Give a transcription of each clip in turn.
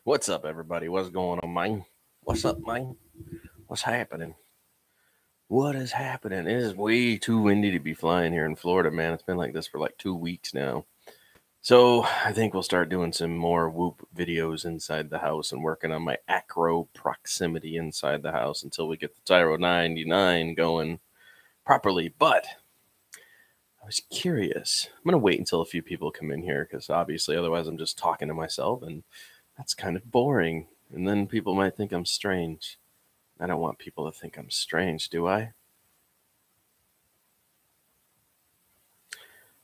What's up, everybody? What's going on, man? What's up, man? What's happening? What is happening? It is way too windy to be flying here in Florida, man. It's been like this for like 2 weeks now. So I think we'll start doing some more Whoop videos inside the house and working on my acro proximity inside the house until we get the Tyro 99 going properly. But I was curious. I'm going to wait until a few people come in here because obviously otherwise I'm just talking to myself and that's kind of boring. And then people might think I'm strange. I don't want people to think I'm strange, do I?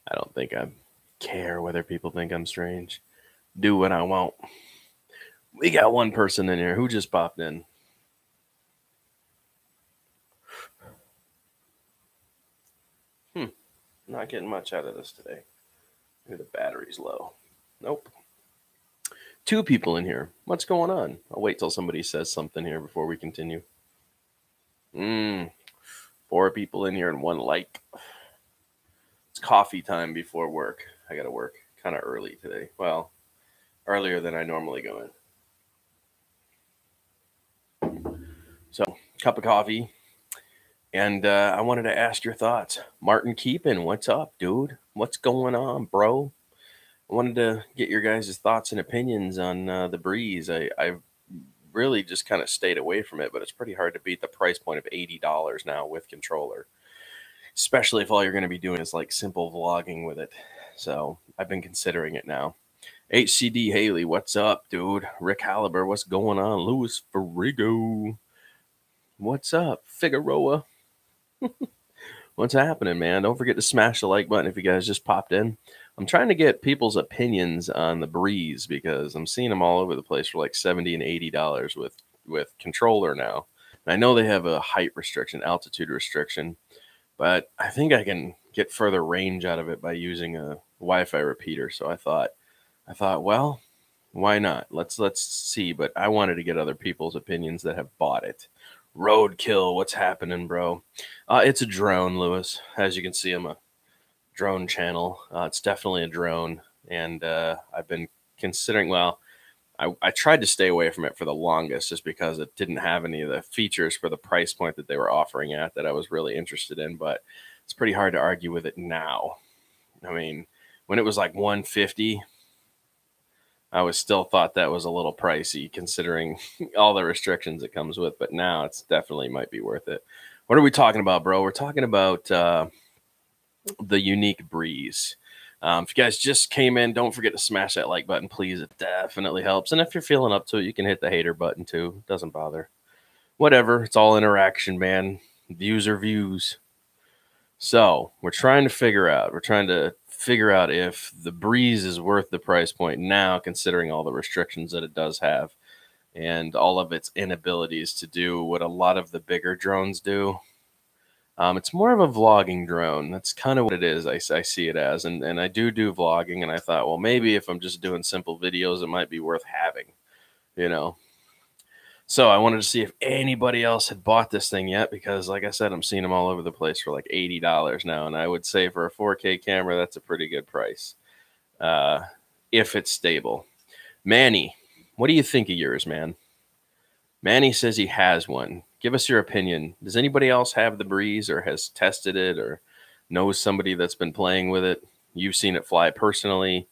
I don't think I care whether people think I'm strange. Do what I want. We got one person in here who just popped in. Not getting much out of this today. Maybe the battery's low. Nope. Two people in here. What's going on? I'll wait till somebody says something here before we continue. Four people in here and one like. It's coffee time before work. I gotta work kind of early today. Well, earlier than I normally go in. So, cup of coffee. And I wanted to ask your thoughts. Martin Keepin, what's up, dude? What's going on, bro? I wanted to get your guys' thoughts and opinions on the Breeze. I've really just kind of stayed away from it, but it's pretty hard to beat the price point of $80 now with controller, especially if all you're going to be doing is like simple vlogging with it. So I've been considering it now. HCD Haley, what's up, dude? Rick Halliber, what's going on? Louis Ferrigo, what's up? Figueroa, what's happening, man? Don't forget to smash the like button if you guys just popped in. I'm trying to get people's opinions on the Breeze because I'm seeing them all over the place for like $70 and $80 with controller now. And I know they have a height restriction, altitude restriction, but I think I can get further range out of it by using a Wi-Fi repeater. So I thought, well, why not? Let's see. But I wanted to get other people's opinions that have bought it. Roadkill, what's happening, bro? It's a drone, Lewis. As you can see, I'm a drone channel. It's definitely a drone, and I've been considering. Well, I tried to stay away from it for the longest, just because it didn't have any of the features for the price point that they were offering at that I was really interested in. But it's pretty hard to argue with it now. I mean, when it was like 150. I was still thought that was a little pricey considering all the restrictions it comes with, but now it's definitely might be worth it. What are we talking about, bro? We're talking about the Yuneec Breeze. If you guys just came in, don't forget to smash that like button, please. It definitely helps. And if you're feeling up to it, you can hit the hater button too. It doesn't bother. Whatever. It's all interaction, man. Views are views. So we're trying to figure out. If the Breeze is worth the price point now, considering all the restrictions that it does have and all of its inabilities to do what a lot of the bigger drones do. It's more of a vlogging drone. That's kind of what it is. I see it as, and I do vlogging, and I thought, well, maybe if I'm just doing simple videos, it might be worth having, you know. So I wanted to see if anybody else had bought this thing yet, because like I said, I'm seeing them all over the place for like $80 now. And I would say for a 4K camera, that's a pretty good price if it's stable. Manny, what do you think of yours, man? Manny says he has one. Give us your opinion. Does anybody else have the Breeze or has tested it or knows somebody that's been playing with it? You've seen it fly personally.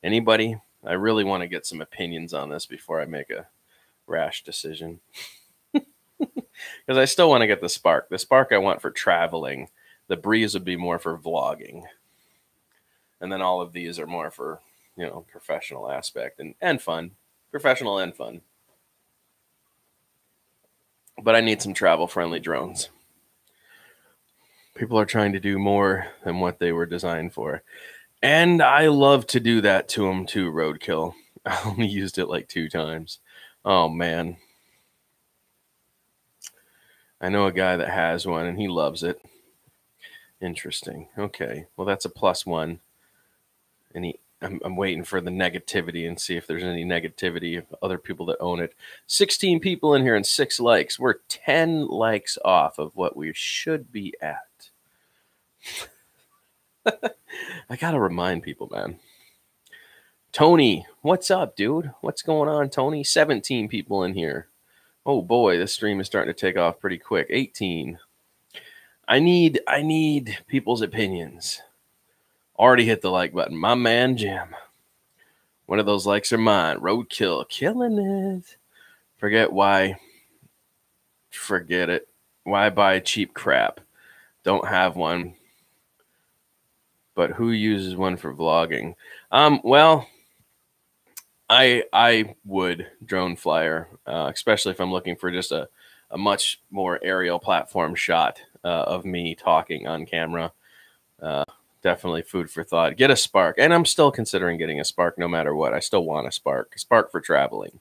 Anybody? I really want to get some opinions on this before I make a rash decision. Because I still want to get the Spark. The Spark I want for traveling. The Breeze would be more for vlogging. And then all of these are more for, professional aspect and fun. Professional and fun. But I need some travel-friendly drones. People are trying to do more than what they were designed for. And I love to do that to them too, Roadkill. I only used it like 2 times. Oh, man. I know a guy that has one, and he loves it. Interesting. Okay. Well, that's a +1. And I'm waiting for the negativity and see if there's any negativity of other people that own it. 16 people in here and 6 likes. We're 10 likes off of what we should be at. I got to remind people, man. Tony, what's up, dude? What's going on, Tony? 17 people in here. Oh boy, this stream is starting to take off pretty quick. 18. I need people's opinions. Already hit the like button. My man Jim. One of those likes are mine. Roadkill. Killing it. Forget it. Why buy cheap crap? Don't have one. But who uses one for vlogging? Well, I would drone flyer, especially if I'm looking for just a much more aerial platform shot of me talking on camera. Definitely food for thought. Get a Spark. And I'm still considering getting a Spark no matter what. I still want a Spark. A Spark for traveling.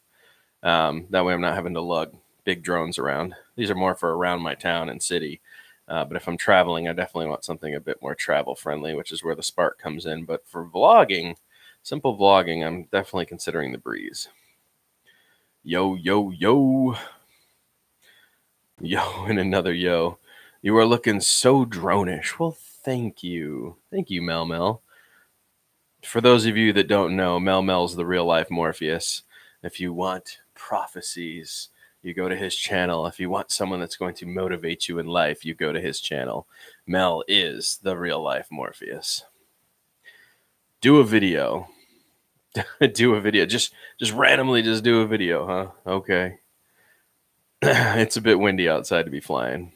That way I'm not having to lug big drones around. These are more for around my town and city. But if I'm traveling, I definitely want something a bit more travel friendly, which is where the Spark comes in. But for vlogging, simple vlogging, I'm definitely considering the Breeze. Yo, yo, yo. Yo, and another yo. You are looking so drone-ish. Well, thank you. Thank you, Mel Mel. For those of you that don't know, Mel Mel's the real-life Morpheus. If you want prophecies, you go to his channel. If you want someone that's going to motivate you in life, you go to his channel. Mel is the real-life Morpheus. Do a video. Do a video. Just randomly just do a video, huh? Okay. It's a bit windy outside to be flying.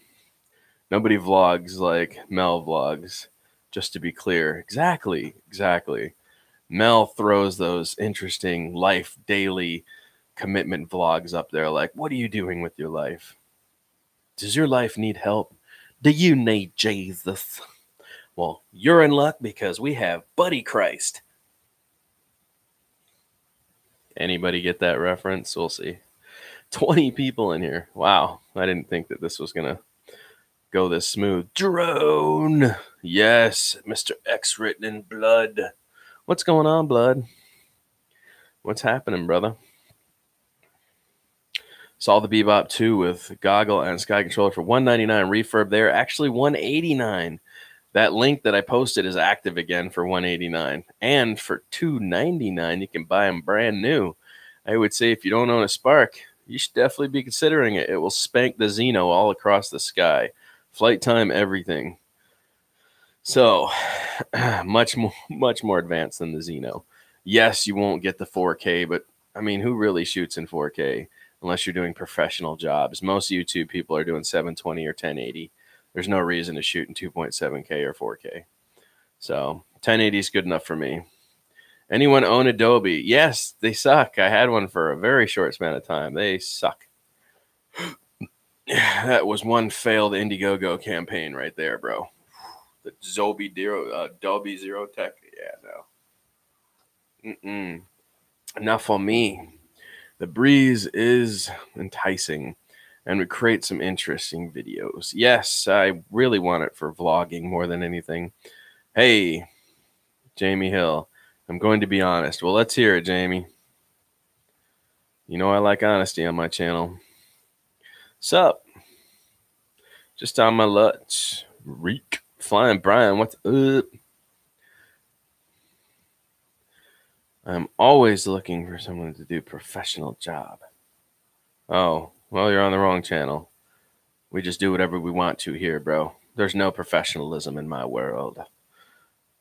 Nobody vlogs like Mel vlogs, just to be clear. Exactly. Mel throws those interesting life daily commitment vlogs up there like, what are you doing with your life? Does your life need help? Do you need Jesus? Well, you're in luck because we have Buddy Christ. Anybody get that reference? We'll see. 20 people in here. Wow. I didn't think that this was going to go this smooth. Drone. Yes, Mr. X written in blood. What's going on, blood? What's happening, brother? Saw the Bebop 2 with goggle and sky controller for $199. Refurb there. Actually, $189. That link that I posted is active again for $189. And for $299, you can buy them brand new. I would say if you don't own a Spark, you should definitely be considering it. It will spank the Xeno all across the sky. Flight time, everything. So, much more advanced than the Xeno. Yes, you won't get the 4K, but I mean, who really shoots in 4K unless you're doing professional jobs? Most YouTube people are doing 720 or 1080. There's no reason to shoot in 2.7K or 4K. So, 1080 is good enough for me. Anyone own Adobe? Yes, they suck. I had one for a very short span of time. They suck. That was one failed Indiegogo campaign right there, bro. The Dolby Zero Tech. Yeah, no. Enough for me. The Breeze is enticing and would create some interesting videos. Yes, I really want it for vlogging more than anything. Hey, Jamie Hill. I'm going to be honest. Well, let's hear it, Jamie. You know I like honesty on my channel. Sup? Just on my lunch. Reek. Flying Brian, what's up? I'm always looking for someone to do a professional job. Oh, well, you're on the wrong channel. We just do whatever we want to here, bro. There's no professionalism in my world.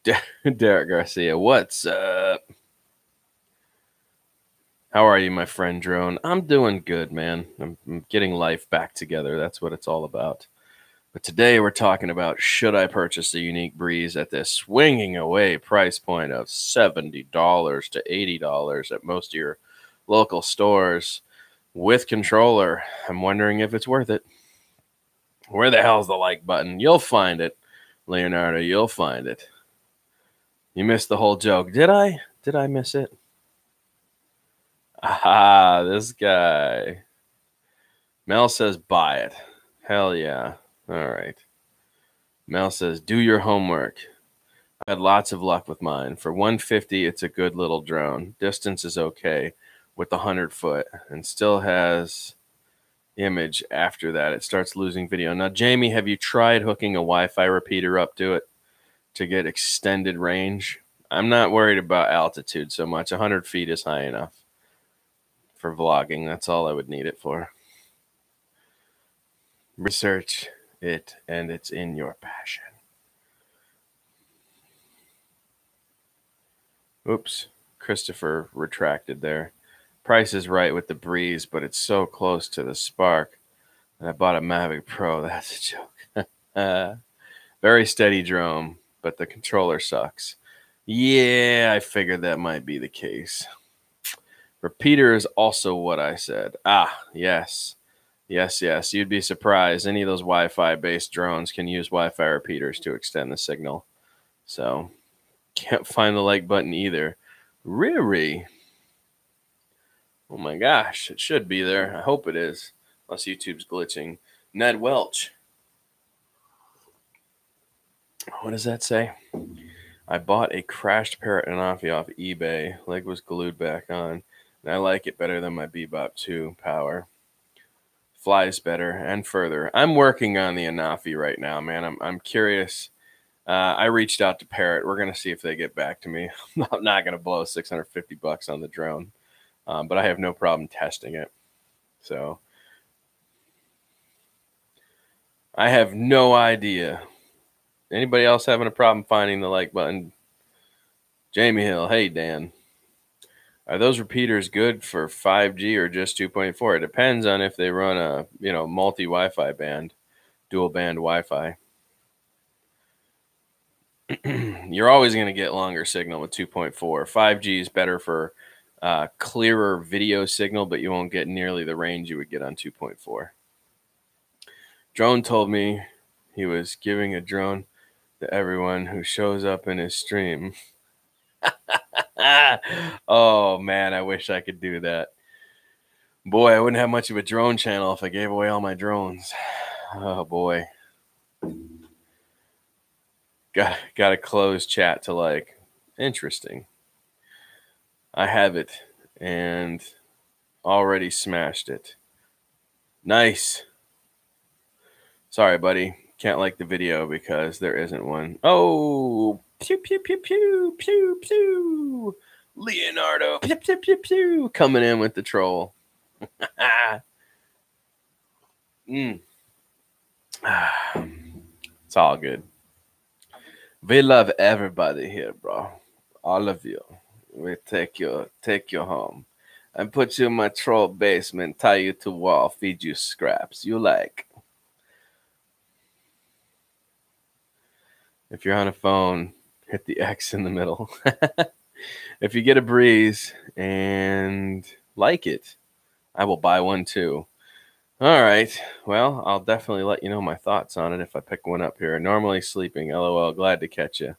Derek Garcia, what's up? How are you, my friend Drone? I'm doing good, man. I'm getting life back together. That's what it's all about. But today we're talking about, should I purchase the Yuneec Breeze at this swinging away price point of $70 to $80 at most of your local stores with controller? I'm wondering if it's worth it. Where the hell's the like button? You'll find it, Leonardo. You'll find it. You missed the whole joke. Did I? Did I miss it? Ah, this guy. Mel says buy it. Hell yeah. All right. Mel says do your homework. I had lots of luck with mine. For $150, it's a good little drone. Distance is okay with the 100-foot and still has image after that. It starts losing video. Now, Jamie, have you tried hooking a Wi-Fi repeater up to it to get extended range? I'm not worried about altitude so much. 100 feet is high enough for vlogging. That's all I would need it for. Research it, and it's in your passion. Oops, Christopher retracted there. Price is right with the Breeze, but it's so close to the Spark. And I bought a Mavic Pro. That's a joke. Very steady drone, but the controller sucks. Yeah, I figured that might be the case. Repeater is also what I said. Ah, yes. Yes, yes. You'd be surprised. Any of those Wi-Fi based drones can use Wi-Fi repeaters to extend the signal. So, can't find the like button either. Really? Oh my gosh, it should be there. I hope it is. Unless YouTube's glitching. Ned Welch. What does that say? I bought a crashed Parrot Anafi off eBay. Leg was glued back on. And I like it better than my Bebop 2 Power. Flies better and further. I'm working on the Anafi right now, man. I'm curious. I reached out to Parrot. We're going to see if they get back to me. I'm not going to blow $650 on the drone. But I have no problem testing it. So I have no idea. Anybody else having a problem finding the like button? Jamie Hill. Hey, Dan. Are those repeaters good for 5G or just 2.4? It depends on if they run a, multi Wi-Fi band, dual band Wi-Fi. You're always going to get longer signal with 2.4. 5G is better for clearer video signal, but you won't get nearly the range you would get on 2.4. Drone told me he was giving a drone to everyone who shows up in his stream. Oh, man, I wish I could do that. Boy, I wouldn't have much of a drone channel if I gave away all my drones. Oh, boy. Got to close chat to like. Interesting. I have it and already smashed it. Nice. Sorry, buddy. Can't like the video because there isn't one. Oh, pew, pew, pew, pew, pew, pew. Leonardo, pew, pew, pew, pew, coming in with the troll. It's all good. We love everybody here, bro. All of you. We take you home and put you in my troll basement, tie you to wall, feed you scraps you like. If you're on a phone, hit the X in the middle. If you get a Breeze and like it, I will buy one too. All right. Well, I'll definitely let you know my thoughts on it if I pick one up here. Normally sleeping. LOL. Glad to catch you.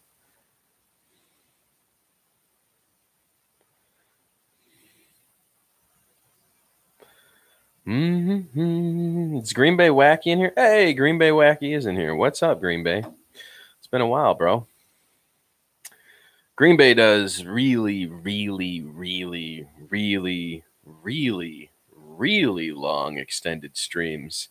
Is Green Bay Wacky in here? Hey, Green Bay Wacky is in here. What's up, Green Bay? It's been a while, bro. Green Bay does really, really, really, really, really, really long extended streams.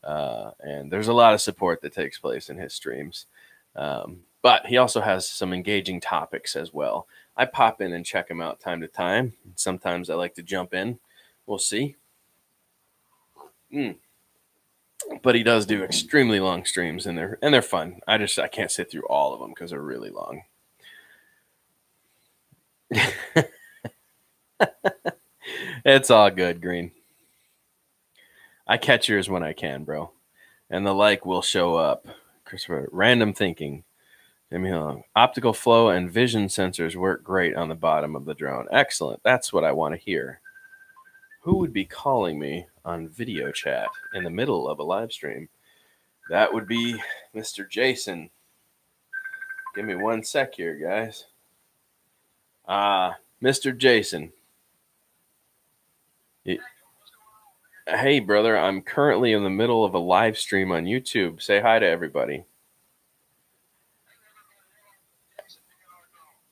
And there's a lot of support that takes place in his streams. But he also has some engaging topics as well. I pop in and check him out time to time. Sometimes I like to jump in. We'll see. But he does do extremely long streams, and they're fun. I can't sit through all of them because they're really long. It's all good, Green. I catch yours when I can, bro. And the like will show up. Christopher, random thinking. Optical flow and vision sensors work great on the bottom of the drone. Excellent. That's what I want to hear. Who would be calling me on video chat in the middle of a live stream? That would be Mr. Jason. Give me 1 sec here, guys. Mr. Jason. Hey, brother, I'm currently in the middle of a live stream on YouTube. Say hi to everybody.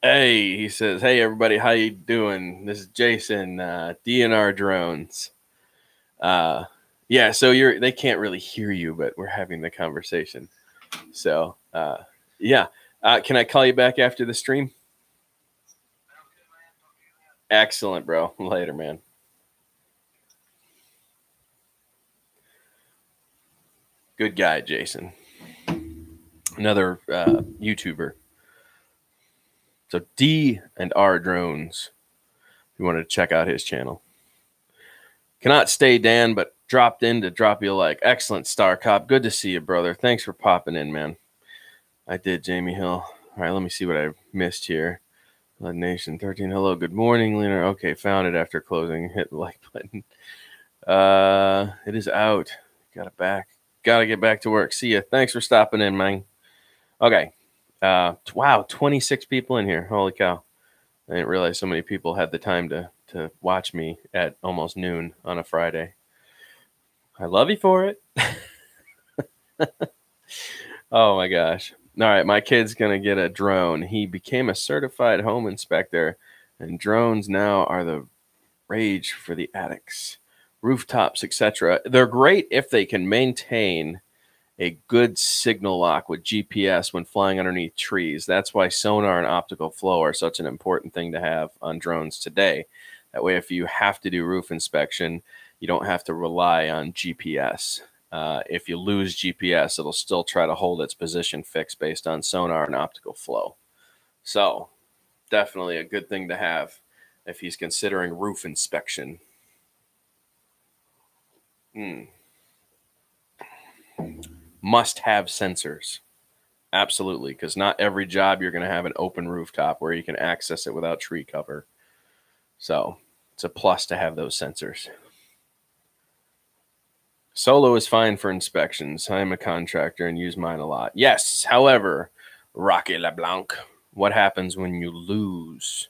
Hey, he says, hey, everybody, how you doing? This is Jason, DNR Drones. Yeah, so they can't really hear you, but we're having the conversation. So, yeah. Can I call you back after the stream? Excellent, bro. Later, man. Good guy, Jason. Another YouTuber. So D&R Drones. If you wanted to check out his channel. Cannot stay, Dan, but dropped in to drop you a like. Excellent, Star Cop. Good to see you, brother. Thanks for popping in, man. I did, Jamie Hill. All right, let me see what I missed here. Blood Nation 13. Hello, good morning, Leonard. Okay, found it after closing. Hit the like button. It is out. Gotta get back to work. See ya. Thanks for stopping in, man. Okay. Wow, 26 people in here. Holy cow. I didn't realize so many people had the time to watch me at almost noon on a Friday. I love you for it. Oh my gosh. All right, my kid's going to get a drone. He became a certified home inspector, and drones now are the rage for the addicts. Rooftops, etc. They're great if they can maintain a good signal lock with GPS when flying underneath trees. That's why sonar and optical flow are such an important thing to have on drones today. That way, if you have to do roof inspection, you don't have to rely on GPS. If you lose GPS, it'll still try to hold its position fixed based on sonar and optical flow. So, definitely a good thing to have if he's considering roof inspection. Must have sensors. Absolutely, because not every job you're going to have an open rooftop where you can access it without tree cover. So it's a plus to have those sensors. Solo is fine for inspections. I'm a contractor and use mine a lot. Yes, however, Rocky LeBlanc, what happens when you lose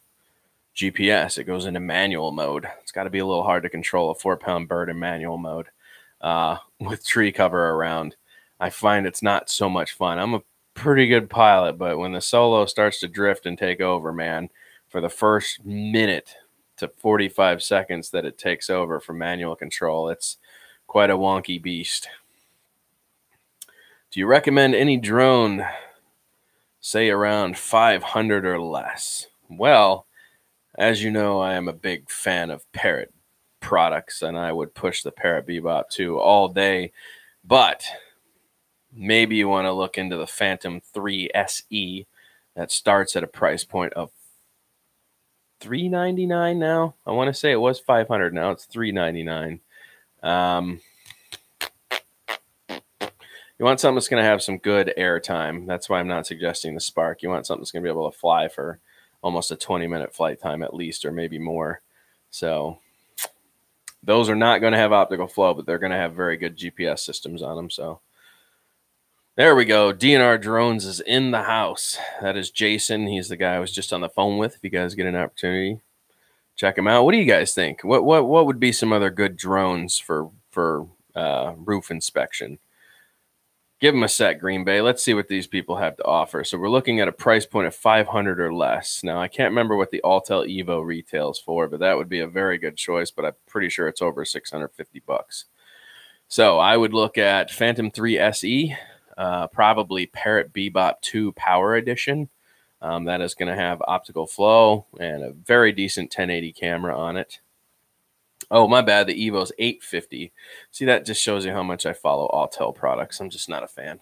GPS? It goes into manual mode. It's got to be a little hard to control a 4-pound bird in manual mode with tree cover around. I find it's not so much fun. I'm a pretty good pilot, but when the solo starts to drift and take over, man, for the first minute to 45 seconds that it takes over from manual control, it's quite a wonky beast. Do you recommend any drone, say around 500 or less? Well, as you know, I am a big fan of Parrot products, and I would push the Parrot Bebop 2 all day, but maybe you want to look into the Phantom 3 SE that starts at a price point of $399 now. I want to say it was $500. Now it's $399. You want something that's going to have some good air time. That's why I'm not suggesting the Spark. You want something that's going to be able to fly for almost a 20-minute flight time at least, or maybe more. So those are not going to have optical flow, but they're going to have very good GPS systems on them. So there we go. D&R Drones is in the house. That is Jason. He's the guy I was just on the phone with. If you guys get an opportunity, check him out. What do you guys think? What would be some other good drones for roof inspection? Give them a sec, Green Bay. Let's see what these people have to offer. So we're looking at a price point of 500 or less. Now, I can't remember what the Altel Evo retails for, but that would be a very good choice, but I'm pretty sure it's over 650 bucks. So I would look at Phantom 3 SE, probably Parrot Bebop 2 Power Edition. That is going to have optical flow and a very decent 1080 camera on it. Oh, my bad. The Evo's $850. See, that just shows you how much I follow Altel products. I'm just not a fan.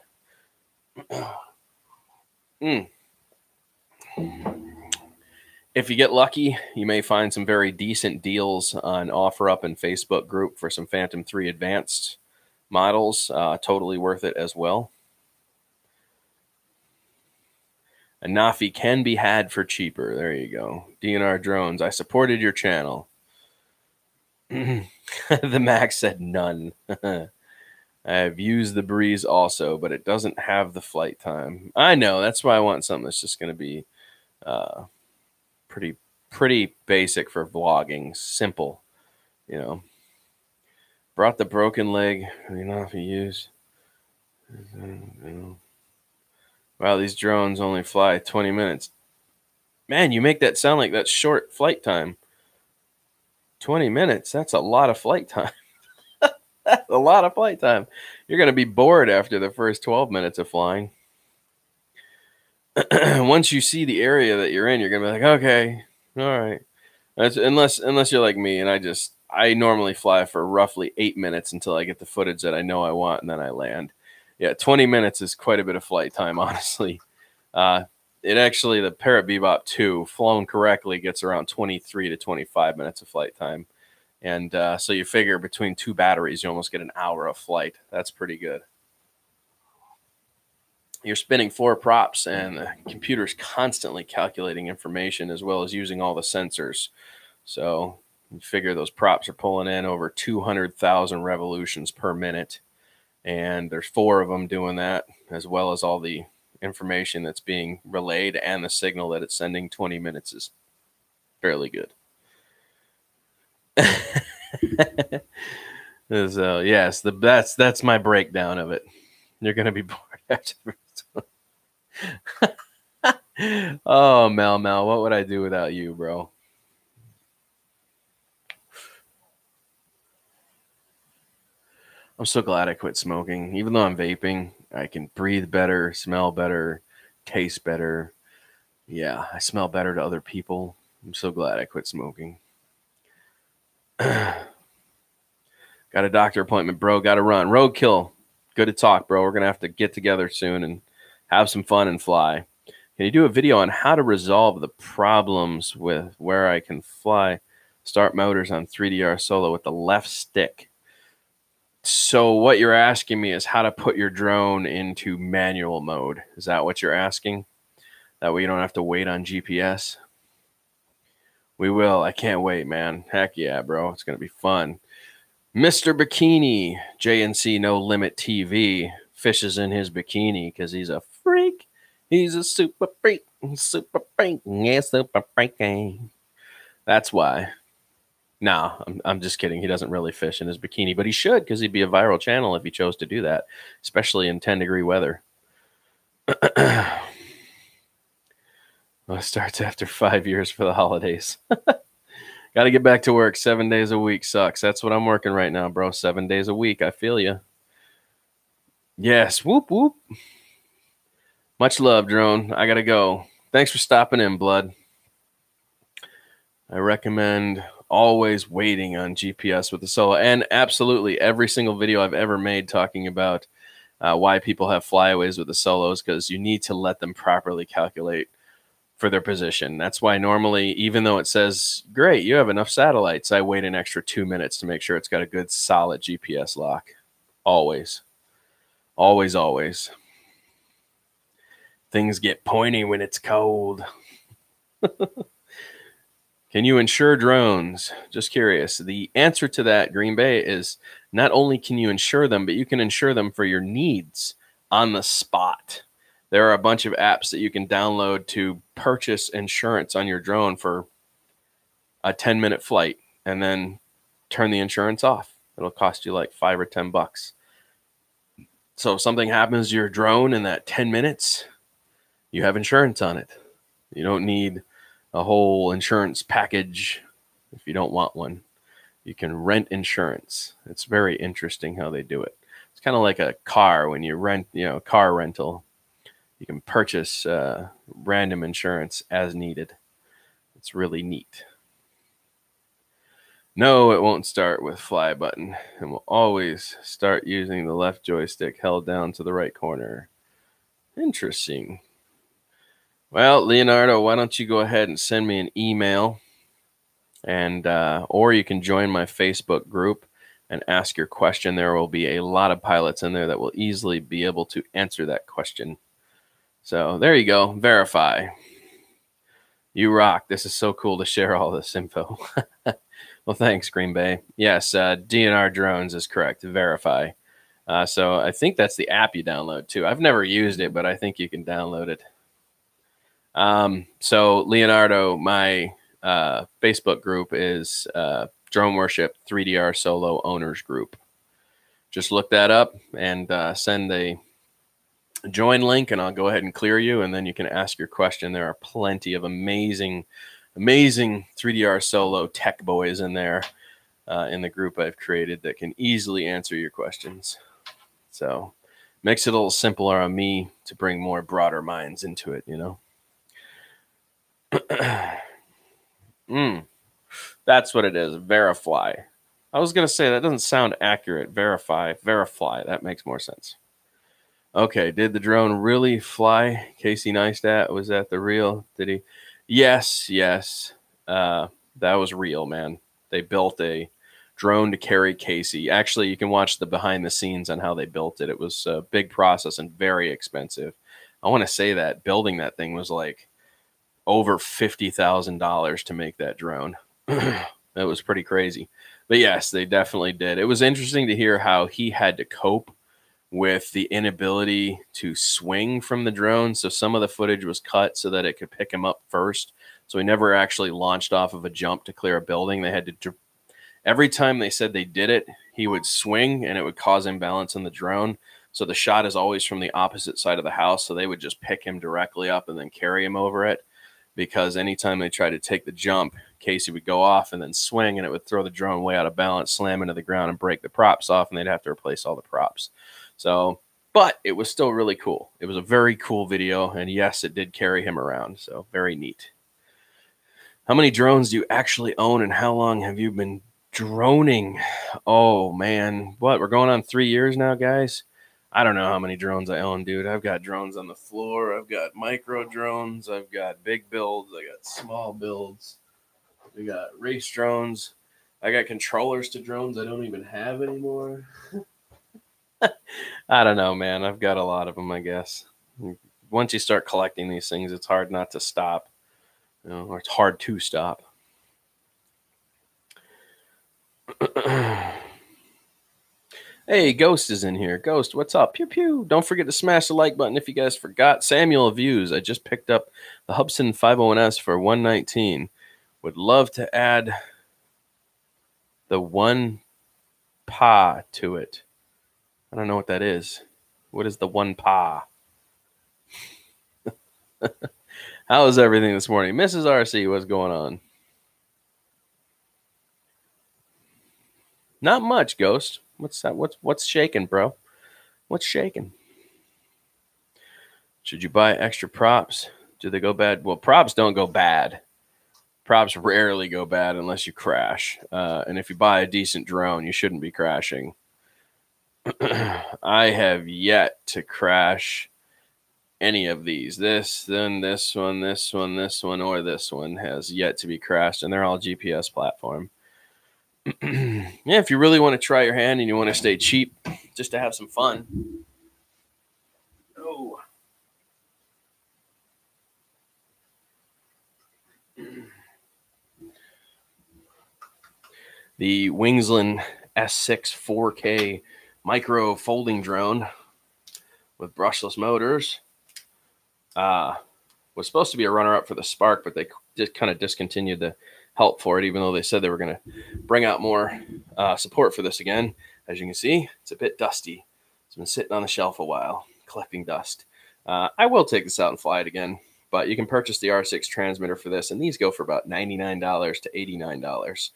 If you get lucky, you may find some very decent deals on OfferUp and Facebook group for some Phantom 3 Advanced models. Totally worth it as well. A Nafi can be had for cheaper. There you go. D&R Drones. I supported your channel. The Max said none. I have used the Breeze also, but it doesn't have the flight time. I know. That's why I want something that's just going to be pretty basic for vlogging. Simple, you know. Brought the broken leg. You know if you use. Wow, these drones only fly 20 minutes. Man, you make that sound like that's short flight time. 20 minutes, that's a lot of flight time. That's a lot of flight time. You're going to be bored after the first 12 minutes of flying. Once you see the area that you're in, you're going to be like, okay, all right. Unless you're like me, and I normally fly for roughly 8 minutes until I get the footage that I know I want, and then I land. Yeah, 20 minutes is quite a bit of flight time, honestly. Uh, it actually, the Parrot Bebop 2, flown correctly, gets around 23 to 25 minutes of flight time. And so you figure between two batteries, you almost get an hour of flight. That's pretty good. You're spinning 4 props, and the computer's constantly calculating information as well as using all the sensors. So you figure those props are pulling in over 200,000 revolutions per minute. And there's 4 of them doing that, as well as all the information that's being relayed and the signal that it's sending. 20 minutes is fairly good. So yes, that's my breakdown of it. You're gonna be bored after this one. Oh, Mel, what would I do without you, bro? I'm so glad I quit smoking. Even though I'm vaping, I can breathe better, smell better, taste better. Yeah, I smell better to other people. I'm so glad I quit smoking. Got a doctor appointment, bro. Got to run. Roadkill. Good to talk, bro. We're going to have to get together soon and have some fun and fly. Can you do a video on how to resolve the problems with where I can fly start motors on 3DR Solo with the left stick? So what you're asking me is how to put your drone into manual mode. Is that what you're asking? That way you don't have to wait on GPS? We will. I can't wait, man. Heck yeah, bro. It's going to be fun. Mr. Bikini, JNC No Limit TV, fishes in his bikini because he's a freak. He's a super freak. Super freak. Yeah, super freaking. That's why. No, I'm just kidding. He doesn't really fish in his bikini, but he should because he'd be a viral channel if he chose to do that, especially in 10-degree weather. Well, it starts after 5 years for the holidays. Got to get back to work. 7 days a week sucks. That's what I'm working right now, bro. 7 days a week. I feel you. Yes. Whoop, whoop. Much love, drone. I got to go. Thanks for stopping in, blood. I recommend always waiting on GPS with the Solo. And absolutely every single video I've ever made talking about why people have flyaways with the Solos, because you need to let them properly calculate for their position. That's why normally, even though it says, great, you have enough satellites, I wait an extra 2 minutes to make sure it's got a good solid GPS lock. Always. Always, always. Things get pointy when it's cold. Can you insure drones? Just curious. The answer to that, Green Bay, is not only can you insure them, but you can insure them for your needs on the spot. There are a bunch of apps that you can download to purchase insurance on your drone for a 10-minute flight and then turn the insurance off. It'll cost you like $5 or $10. So if something happens to your drone in that 10 minutes, you have insurance on it. You don't need a whole insurance package if you don't want one. You can rent insurance. It's very interesting how they do it. It's kind of like a car when you rent, car rental. You can purchase random insurance as needed. It's really neat. No, it won't start with fly button, and will always start using the left joystick held down to the right corner. Interesting. Well, Leonardo, why don't you go ahead and send me an email, and or you can join my Facebook group and ask your question. There will be a lot of pilots in there that will easily be able to answer that question. So there you go. Verify. You rock. This is so cool to share all this info. Well, thanks, Green Bay. Yes, DNR Drones is correct. Verify. So I think that's the app you download too. I've never used it, but I think you can download it. So Leonardo, my Facebook group is Drone Worship 3DR Solo Owners Group. Just look that up and send a join link, and I'll go ahead and clear you, and then you can ask your question. There are plenty of amazing 3DR Solo tech boys in there in the group I've created that can easily answer your questions. So makes it a little simpler on me to bring more broader minds into it, That's what it is. Verify. I was going to say that doesn't sound accurate. Verify. That makes more sense. Okay. Did the drone really fly? Casey Neistat, was that the real? Did he? Yes. That was real, man. They built a drone to carry Casey. Actually, you can watch the behind the scenes on how they built it. It was a big process and very expensive. I want to say that building that thing was like over $50,000 to make that drone. That was pretty crazy. But yes, they definitely did. It was interesting to hear how he had to cope with the inability to swing from the drone. So some of the footage was cut so that it could pick him up first. So he never actually launched off of a jump to clear a building. They had to, every time they said they did it, he would swing and it would cause imbalance in the drone. So the shot is always from the opposite side of the house. So they would just pick him directly up and then carry him over it. Because anytime they tried to take the jump, Casey would go off and then swing, and it would throw the drone way out of balance, slam into the ground, and break the props off, and they'd have to replace all the props. So, but it was still really cool. It was a very cool video, and yes, it did carry him around, so very neat. How many drones do you actually own, and how long have you been droning? Oh, man. What, we're going on 3 years now, guys? I don't know how many drones I own, dude. I've got drones on the floor. I've got micro drones. I've got big builds. I got small builds. We got race drones. I got controllers to drones I don't even have anymore. I don't know, man. I've got a lot of them, I guess. Once you start collecting these things, it's hard not to stop. You know, or it's hard to stop. Hey, Ghost is in here. Ghost, what's up? Pew pew. Don't forget to smash the like button if you guys forgot. Samuel Views, I just picked up the Hubsan 501S for $119. Would love to add the one pa to it. I don't know what that is. What is the one pa? How is everything this morning? Mrs. RC, what's going on? Not much, Ghost. What's that? What's shaking, bro? What's shaking? Should you buy extra props? Do they go bad? Well, props don't go bad. Props rarely go bad unless you crash. And if you buy a decent drone, you shouldn't be crashing. I have yet to crash any of these. This one, or this one has yet to be crashed, and they're all GPS platform. Yeah, if you really want to try your hand and you want to stay cheap just to have some fun. Oh. The Wingsland S6 4K micro folding drone with brushless motors was supposed to be a runner-up for the Spark, but they just kind of discontinued the help for it, even though they said they were going to bring out more support for this again. As you can see, it's a bit dusty. It's been sitting on the shelf a while, collecting dust. I will take this out and fly it again, but you can purchase the R6 transmitter for this, and these go for about $99 to $89.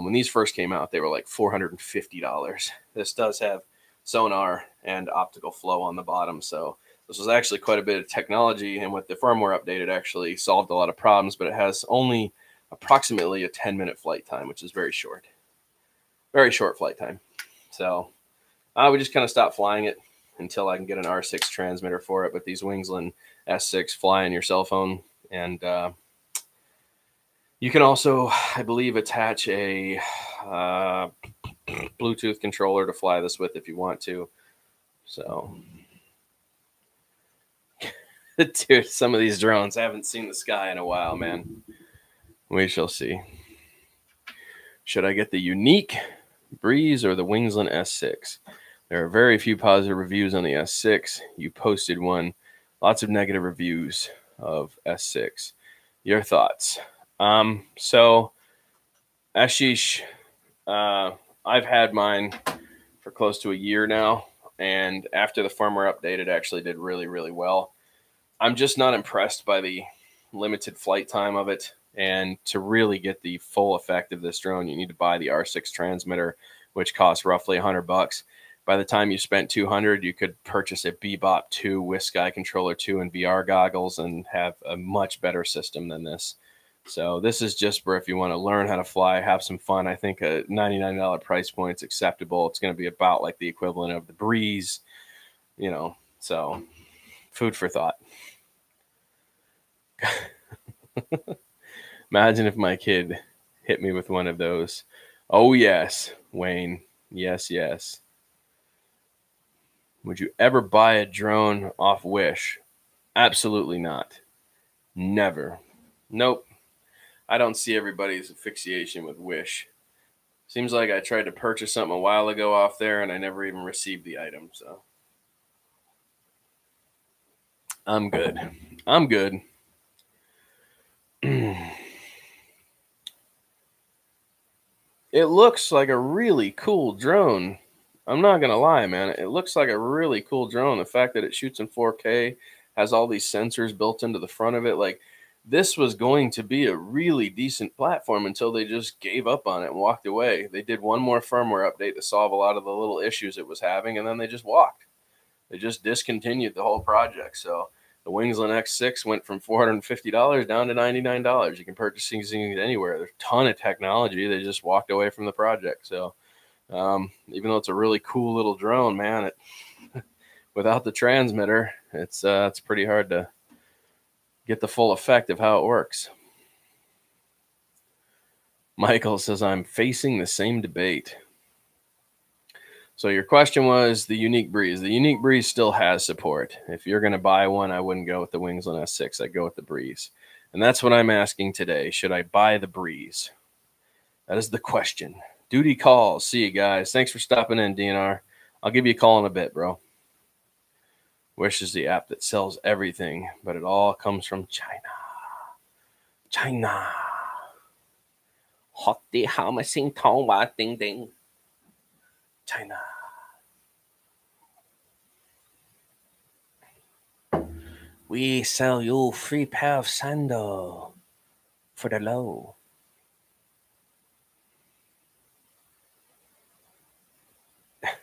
When these first came out, they were like $450. This does have sonar and optical flow on the bottom, so this was actually quite a bit of technology, and with the firmware update, it actually solved a lot of problems, but it has only approximately a 10-minute flight time, which is very short. Very short flight time. So we just kind of stopped flying it until I can get an R6 transmitter for it, but these Wingsland S6 fly on your cell phone, and you can also, I believe, attach a Bluetooth controller to fly this with if you want to. So, dude, some of these drones haven't seen the sky in a while, man. We shall see. Should I get the Yuneec Breeze or the Wingsland S6? There are very few positive reviews on the S6. You posted one. Lots of negative reviews of S6. Your thoughts? So, Ashish, I've had mine for close to a year now, and after the firmware update, it actually did really, really well. I'm just not impressed by the limited flight time of it, and to really get the full effect of this drone, you need to buy the R6 transmitter, which costs roughly $100. By the time you spent $200, you could purchase a Bebop 2 with Sky Controller 2 and VR goggles and have a much better system than this. So this is just for if you want to learn how to fly, have some fun. I think a $99 price point is acceptable. It's going to be about like the equivalent of the Breeze, you know. So food for thought. Imagine if my kid hit me with one of those. Oh, yes, Wayne. Yes, yes. Would you ever buy a drone off Wish? Absolutely not. Never. Nope. I don't see everybody's asphyxiation with Wish. Seems like I tried to purchase something a while ago off there and I never even received the item. So I'm good. I'm good. It looks like a really cool drone. I'm not going to lie, man. It looks like a really cool drone. The fact that it shoots in 4K, has all these sensors built into the front of it. Like, this was going to be a really decent platform until they just gave up on it and walked away. They did one more firmware update to solve a lot of the little issues it was having, and then they just walked. They just discontinued the whole project. So the Wingsland X6 went from $450 down to $99. You can purchase things anywhere. There's a ton of technology. They just walked away from the project. So even though it's a really cool little drone, man, without the transmitter, it's pretty hard to get the full effect of how it works. Michael says, I'm facing the same debate. So your question was the Yuneec Breeze. The Yuneec Breeze still has support. If you're going to buy one, I wouldn't go with the Wingsland S6. I'd go with the Breeze. And that's what I'm asking today. Should I buy the Breeze? That is the question. Duty calls. See you guys. Thanks for stopping in, DNR. I'll give you a call in a bit, bro. Wish is the app that sells everything, but it all comes from China. China. Hotty Hamasing Tongwa Ding Ding. China. We sell you free pair of sandal for the low.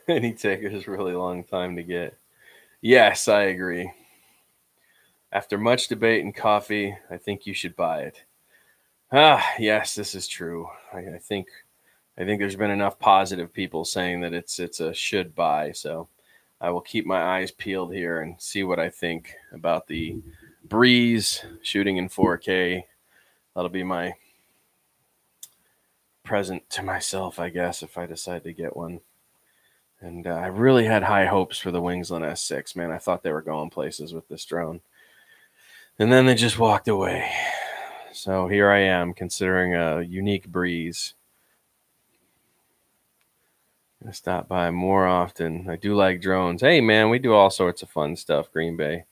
Any takers really long time to get. Yes, I agree. After much debate and coffee, I think you should buy it. Yes, this is true. I think there's been enough positive people saying that it's a should buy. So I will keep my eyes peeled here and see what I think about the Breeze shooting in 4K. That'll be my present to myself, I guess, if I decide to get one. And I really had high hopes for the Wingsland S6, man. I thought they were going places with this drone. And then they just walked away. So here I am considering a Yuneec Breeze. I'm going to stop by more often. I do like drones. Hey, man, we do all sorts of fun stuff, Green Bay.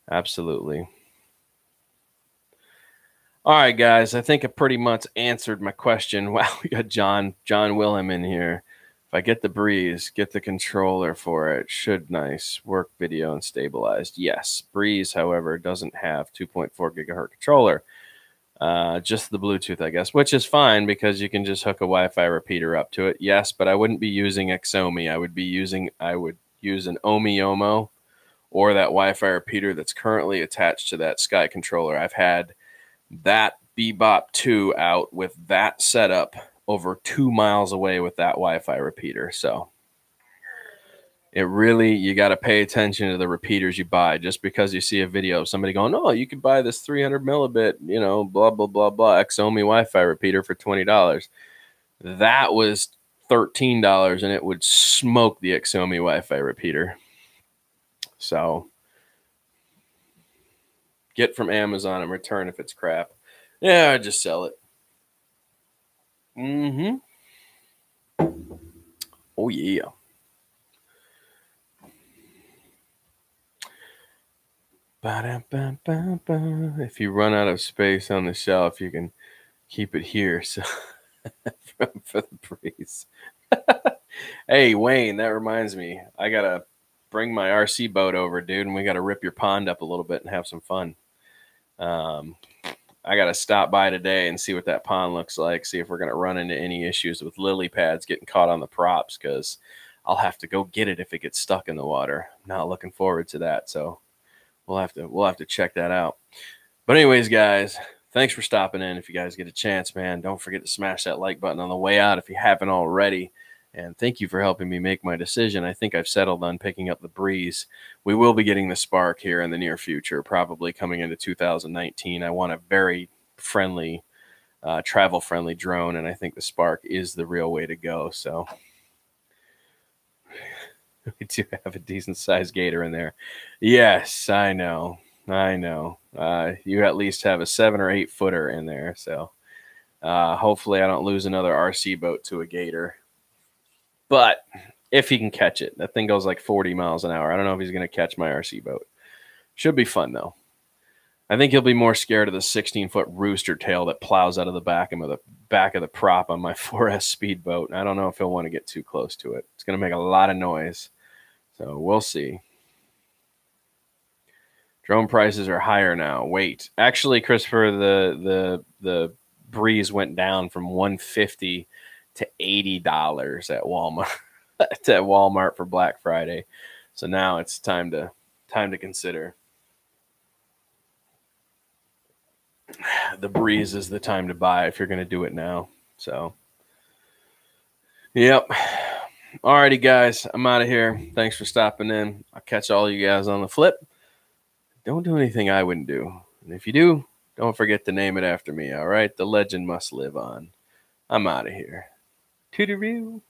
Absolutely. All right, guys, I think I pretty much answered my question. Wow, we got John Willem in here. If I get the Breeze, get the controller for it. Should nice work video and stabilized. Yes, Breeze, however, doesn't have 2.4 gigahertz controller. Just the Bluetooth, I guess, which is fine because you can just hook a Wi-Fi repeater up to it. Yes, but I wouldn't be using Xomi. I would use an Omi or that Wi-Fi repeater that's currently attached to that Sky controller. I've had that Bebop 2 out with that setup over 2 miles away with that Wi-Fi repeater. So it really, you got to pay attention to the repeaters you buy. Just because you see a video of somebody going, oh, you could buy this 300 millibit, blah, blah, blah, blah, Xomi Wi-Fi repeater for $20. That was $13 and it would smoke the Xomi Wi-Fi repeater. So get from Amazon and return if it's crap. Yeah, just sell it. Oh, yeah. If you run out of space on the shelf, you can keep it here. So for the Breeze. Hey, Wayne, that reminds me. I got to bring my RC boat over, dude, and we got to rip your pond up a little bit and have some fun. I got to stop by today and see what that pond looks like, see if we're going to run into any issues with lily pads getting caught on the props, because I'll have to go get it if it gets stuck in the water. I'm not looking forward to that, so we'll have to check that out. But anyways, guys, thanks for stopping in. If you guys get a chance, man, don't forget to smash that like button on the way out if you haven't already. And thank you for helping me make my decision. I think I've settled on picking up the Breeze. We will be getting the Spark here in the near future, probably coming into 2019. I want a very friendly, travel-friendly drone, and I think the Spark is the real way to go. So we do have a decent-sized gator in there. Yes, I know. You at least have a 7 or 8 footer in there. So hopefully I don't lose another RC boat to a gator. But if he can catch it, that thing goes like 40 miles an hour. I don't know if he's going to catch my RC boat. Should be fun, though. I think he'll be more scared of the 16-foot rooster tail that plows out of the back of the prop on my 4S speedboat. I don't know if he'll want to get too close to it. It's going to make a lot of noise. So we'll see. Drone prices are higher now. Wait. Actually, Christopher, the Breeze went down from $150 to $80 at Walmart at Walmart for Black Friday. So now it's time to consider. The Breeze is the time to buy if you're going to do it now. So, yep. Alrighty, guys, I'm out of here. Thanks for stopping in. I'll catch all you guys on the flip. Don't do anything I wouldn't do. And if you do, don't forget to name it after me, all right? The legend must live on. I'm out of here. Toodaloo.